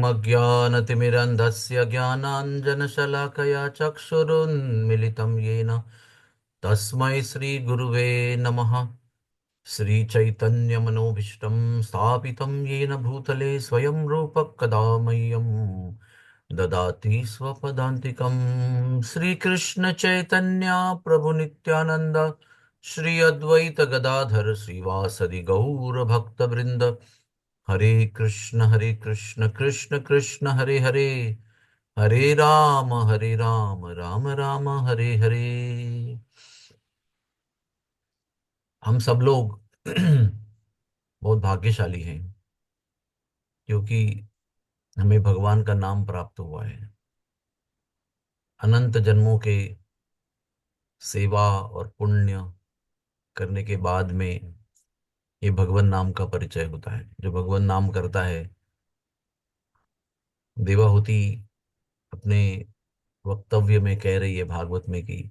ओमज्ञानतिमिरन्धस्य ज्ञानाञ्जनशलाकया चक्षुरुन्मिलितं येन तस्मै श्रीगुरुवे नमः। श्रीचैतन्यमनोभीष्टं स्थापितं येन भूतले स्वयं रूपः कदा मह्यं ददाति स्वपदान्तिकं। श्रीकृष्णचैतन्य प्रभुनित्यानन्द श्री अद्वैत गदाधर श्रीवासदि गौरभक्तवृन्द। हरे कृष्ण कृष्ण कृष्ण हरे हरे, हरे राम राम राम हरे हरे। हम सब लोग बहुत भाग्यशाली हैं, क्योंकि हमें भगवान का नाम प्राप्त हुआ है। अनंत जन्मों के सेवा और पुण्य करने के बाद में ये भगवान नाम का परिचय होता है। जो भगवान नाम करता है, देवाहुति अपने वक्तव्य में कह रही है भागवत में कि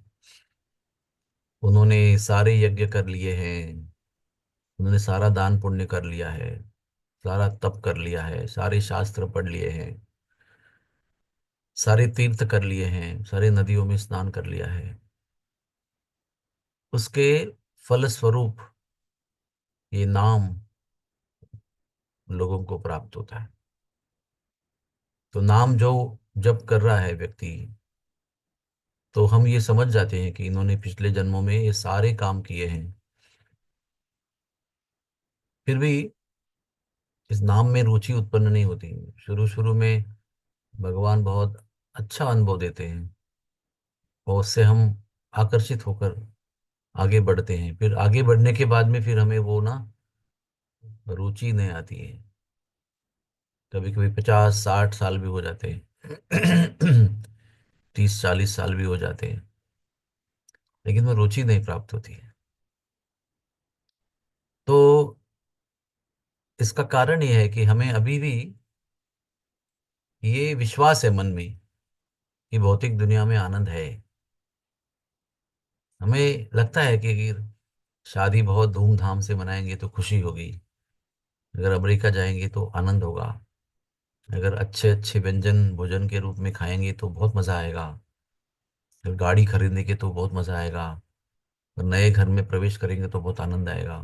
उन्होंने सारे यज्ञ कर लिए हैं, उन्होंने सारा दान पुण्य कर लिया है, सारा तप कर लिया है, सारे शास्त्र पढ़ लिए हैं, सारे तीर्थ कर लिए हैं, सारे नदियों में स्नान कर लिया है। उसके फल स्वरूप ये नाम लोगों को प्राप्त होता है। तो नाम जो जप कर रहा है व्यक्ति, तो हम ये समझ जाते हैं कि इन्होंने पिछले जन्मों में ये सारे काम किए हैं। फिर भी इस नाम में रुचि उत्पन्न नहीं होती। शुरू शुरू में भगवान बहुत अच्छा अनुभव देते हैं और उससे हम आकर्षित होकर आगे बढ़ते हैं। फिर आगे बढ़ने के बाद में फिर हमें वो ना रुचि नहीं आती है। कभी कभी 50-60 साल भी हो जाते हैं, 30-40 साल भी हो जाते हैं, लेकिन वो रुचि नहीं प्राप्त होती है। तो इसका कारण ये है कि हमें अभी भी ये विश्वास है मन में कि भौतिक दुनिया में आनंद है। हमें लगता है कि शादी बहुत धूमधाम से मनाएंगे तो खुशी होगी, अगर अमेरिका जाएंगे तो आनंद होगा, अगर अच्छे अच्छे व्यंजन भोजन के रूप में खाएंगे तो बहुत मजा आएगा, अगर गाड़ी खरीदने के तो बहुत मजा आएगा, अगर नए घर में प्रवेश करेंगे तो बहुत आनंद आएगा।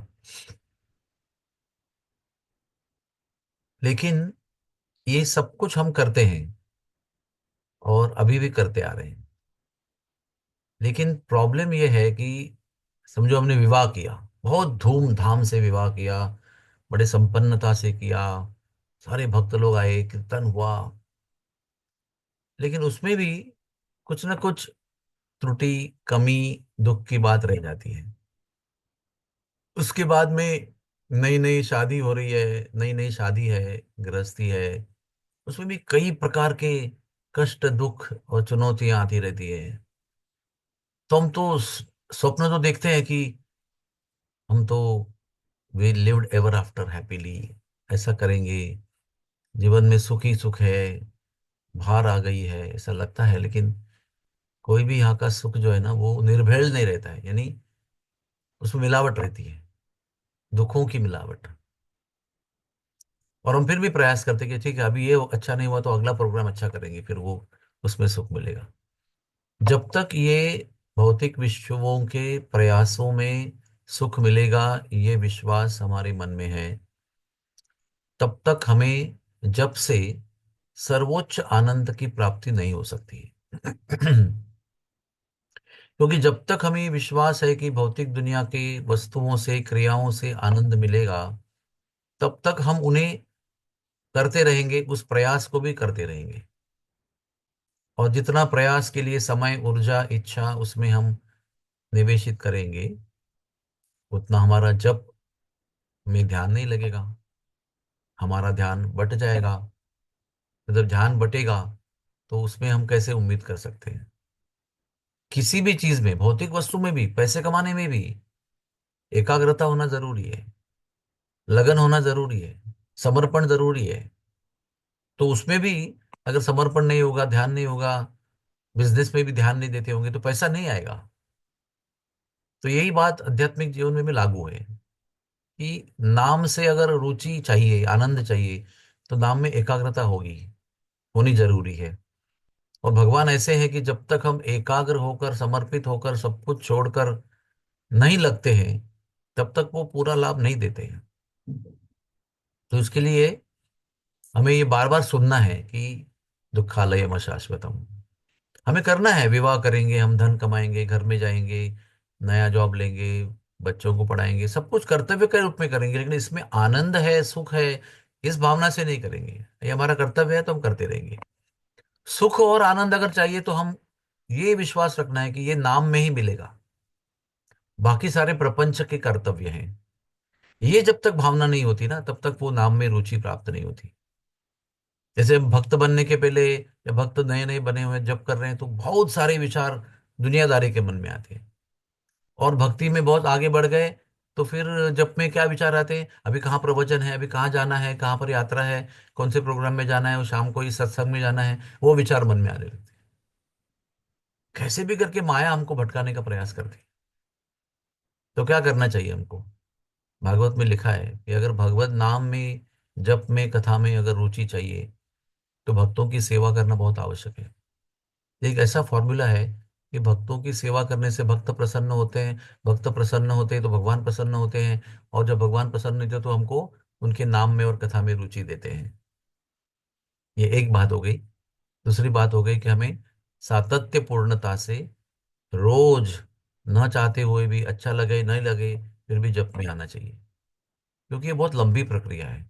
लेकिन ये सब कुछ हम करते हैं और अभी भी करते आ रहे हैं। लेकिन प्रॉब्लम यह है कि समझो हमने विवाह किया, बहुत धूमधाम से विवाह किया, बड़े संपन्नता से किया, सारे भक्त लोग आए, कीर्तन हुआ, लेकिन उसमें भी कुछ ना कुछ त्रुटि, कमी, दुख की बात रह जाती है। उसके बाद में नई नई शादी हो रही है, नई नई शादी है, गृहस्थी है, उसमें भी कई प्रकार के कष्ट, दुख और चुनौतियां आती रहती है। तो हम तो स्वप्न तो देखते हैं कि हम तो we lived ever after happily, ऐसा करेंगे, जीवन में सुख ही सुख है, बाहर आ गई है ऐसा लगता है। लेकिन कोई भी यहाँ का सुख जो है ना वो निर्भेल नहीं रहता है, यानी उसमें मिलावट रहती है, दुखों की मिलावट। और हम फिर भी प्रयास करते हैं कि ठीक है, अभी ये अच्छा नहीं हुआ तो अगला प्रोग्राम अच्छा करेंगे, फिर वो उसमें सुख मिलेगा। जब तक ये भौतिक विश्वों के प्रयासों में सुख मिलेगा, ये विश्वास हमारे मन में है, तब तक हमें जब से सर्वोच्च आनंद की प्राप्ति नहीं हो सकती। क्योंकि जब तक हमें विश्वास है कि भौतिक दुनिया की वस्तुओं से, क्रियाओं से आनंद मिलेगा, तब तक हम उन्हें करते रहेंगे, उस प्रयास को भी करते रहेंगे। और जितना प्रयास के लिए समय, ऊर्जा, इच्छा उसमें हम निवेशित करेंगे, उतना हमारा जप में ध्यान नहीं लगेगा, हमारा ध्यान बट जाएगा। तो जब ध्यान बटेगा तो उसमें हम कैसे उम्मीद कर सकते हैं? किसी भी चीज में, भौतिक वस्तु में भी, पैसे कमाने में भी एकाग्रता होना जरूरी है, लगन होना जरूरी है, समर्पण जरूरी है। तो उसमें भी अगर समर्पण नहीं होगा, ध्यान नहीं होगा, बिजनेस में भी ध्यान नहीं देते होंगे, तो पैसा नहीं आएगा। तो यही बात आध्यात्मिक जीवन में भी लागू है कि नाम से अगर रुचि चाहिए, आनंद चाहिए, तो नाम में एकाग्रता होगी। होनी जरूरी है। और भगवान ऐसे हैं कि जब तक हम एकाग्र होकर समर्पित होकर सब कुछ छोड़कर नहीं लगते हैं, तब तक वो पूरा लाभ नहीं देते हैं। तो इसके लिए हमें ये बार बार सुनना है कि दुखालयम शाश्वतम। हमें करना है, विवाह करेंगे, हम धन कमाएंगे, घर में जाएंगे, नया जॉब लेंगे, बच्चों को पढ़ाएंगे, सब कुछ कर्तव्य के रूप में करेंगे, लेकिन इसमें आनंद है, सुख है, इस भावना से नहीं करेंगे। ये हमारा कर्तव्य है तो हम करते रहेंगे। सुख और आनंद अगर चाहिए तो हम ये विश्वास रखना है कि ये नाम में ही मिलेगा। बाकी सारे प्रपंच के कर्तव्य हैं। ये जब तक भावना नहीं होती ना, तब तक वो नाम में रुचि प्राप्त नहीं होती। जैसे हम भक्त बनने के पहले या भक्त नए नए बने हुए जब कर रहे हैं तो बहुत सारे विचार दुनियादारी के मन में आते हैं। और भक्ति में बहुत आगे बढ़ गए तो फिर जब में क्या विचार आते हैं, अभी कहाँ प्रवचन है, अभी कहाँ जाना है, कहाँ पर यात्रा है, कौन से प्रोग्राम में जाना है, और शाम को इस सत्संग में जाना है, वो विचार मन में आने लगते हैं। कैसे भी करके माया हमको भटकाने का प्रयास करती है। तो क्या करना चाहिए हमको? भागवत में लिखा है कि अगर भगवत नाम में, जप में, कथा में अगर रुचि चाहिए तो भक्तों की सेवा करना बहुत आवश्यक है। एक ऐसा फॉर्मूला है कि भक्तों की सेवा करने से भक्त प्रसन्न होते हैं, भक्त प्रसन्न होते हैं तो भगवान प्रसन्न होते हैं, और जब भगवान प्रसन्न होते हैं तो हमको उनके नाम में और कथा में रुचि देते हैं। ये एक बात हो गई। दूसरी बात हो गई कि हमें सातत्य पूर्णता से रोज, न चाहते हुए भी, अच्छा लगे नहीं लगे, फिर भी जप में आना चाहिए। क्योंकि ये बहुत लंबी प्रक्रिया है।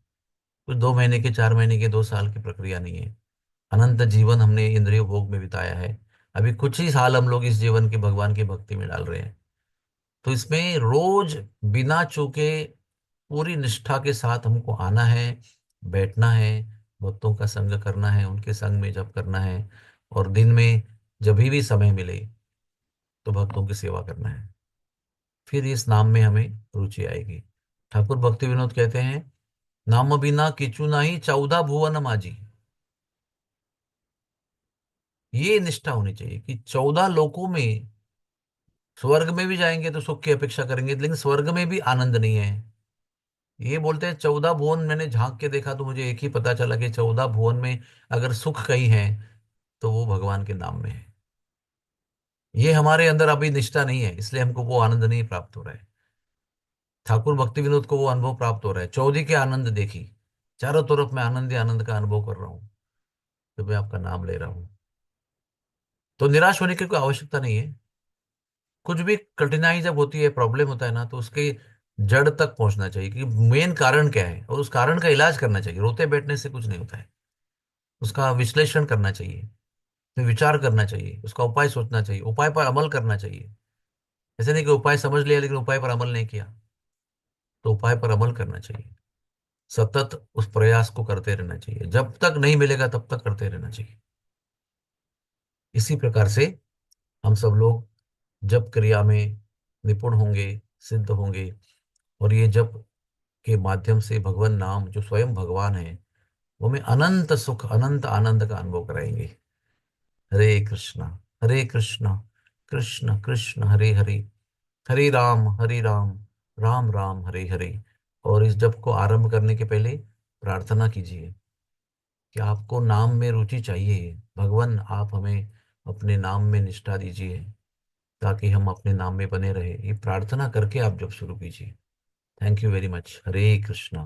कुछ 2 महीने की, 4 महीने की, 2 साल की प्रक्रिया नहीं है। अनंत जीवन हमने इंद्रिय भोग में बिताया है। अभी कुछ ही साल हम लोग इस जीवन के भगवान की भक्ति में डाल रहे हैं। तो इसमें रोज बिना चूके पूरी निष्ठा के साथ हमको आना है, बैठना है, भक्तों का संग करना है, उनके संग में जप करना है, और दिन में जब भी समय मिले तो भक्तों की सेवा करना है। फिर इस नाम में हमें रुचि आएगी। ठाकुर भक्ति विनोद कहते हैं, नाम बिना किचु नाही 14 भुवन माजी। ये निष्ठा होनी चाहिए कि 14 लोकों में, स्वर्ग में भी जाएंगे तो सुख की अपेक्षा करेंगे, लेकिन स्वर्ग में भी आनंद नहीं है। ये बोलते हैं 14 भुवन, मैंने झांक के देखा तो मुझे एक ही पता चला कि 14 भुवन में अगर सुख कहीं है तो वो भगवान के नाम में है। ये हमारे अंदर अभी निष्ठा नहीं है, इसलिए हमको वो आनंद नहीं प्राप्त हो रहा है। ठाकुर भक्ति विनोद को वो अनुभव प्राप्त हो रहा है, 14 के आनंद देखी, चारों तरफ मैं आनंद ही आनंद का अनुभव कर रहा हूँ, तो मैं आपका नाम ले रहा हूँ। तो निराश होने की कोई आवश्यकता नहीं है। कुछ भी कठिनाई जब होती है, प्रॉब्लम होता है ना, तो उसके जड़ तक पहुंचना चाहिए कि मेन कारण क्या है, और उस कारण का इलाज करना चाहिए। रोते बैठने से कुछ नहीं होता है। उसका विश्लेषण करना चाहिए, फिर विचार करना चाहिए, उसका उपाय सोचना चाहिए, उपाय पर अमल करना चाहिए। ऐसे नहीं कि उपाय समझ लिया लेकिन उपाय पर अमल नहीं किया। तो उपाय पर अमल करना चाहिए। सतत उस प्रयास को करते रहना चाहिए, जब तक नहीं मिलेगा तब तक करते रहना चाहिए। इसी प्रकार से हम सब लोग जप क्रिया में निपुण होंगे, सिद्ध होंगे, और ये जप के माध्यम से भगवान नाम जो स्वयं भगवान है वो हमें अनंत सुख, अनंत आनंद का अनुभव कराएंगे। हरे कृष्णा, हरे कृष्णा, कृष्ण कृष्ण हरे हरे, हरे राम, राम राम हरे हरे। और इस जप को आरंभ करने के पहले प्रार्थना कीजिए कि आपको नाम में रुचि चाहिए, भगवान आप हमें अपने नाम में निष्ठा दीजिए ताकि हम अपने नाम में बने रहे। ये प्रार्थना करके आप जप शुरू कीजिए। Thank you very much. Hare Krishna.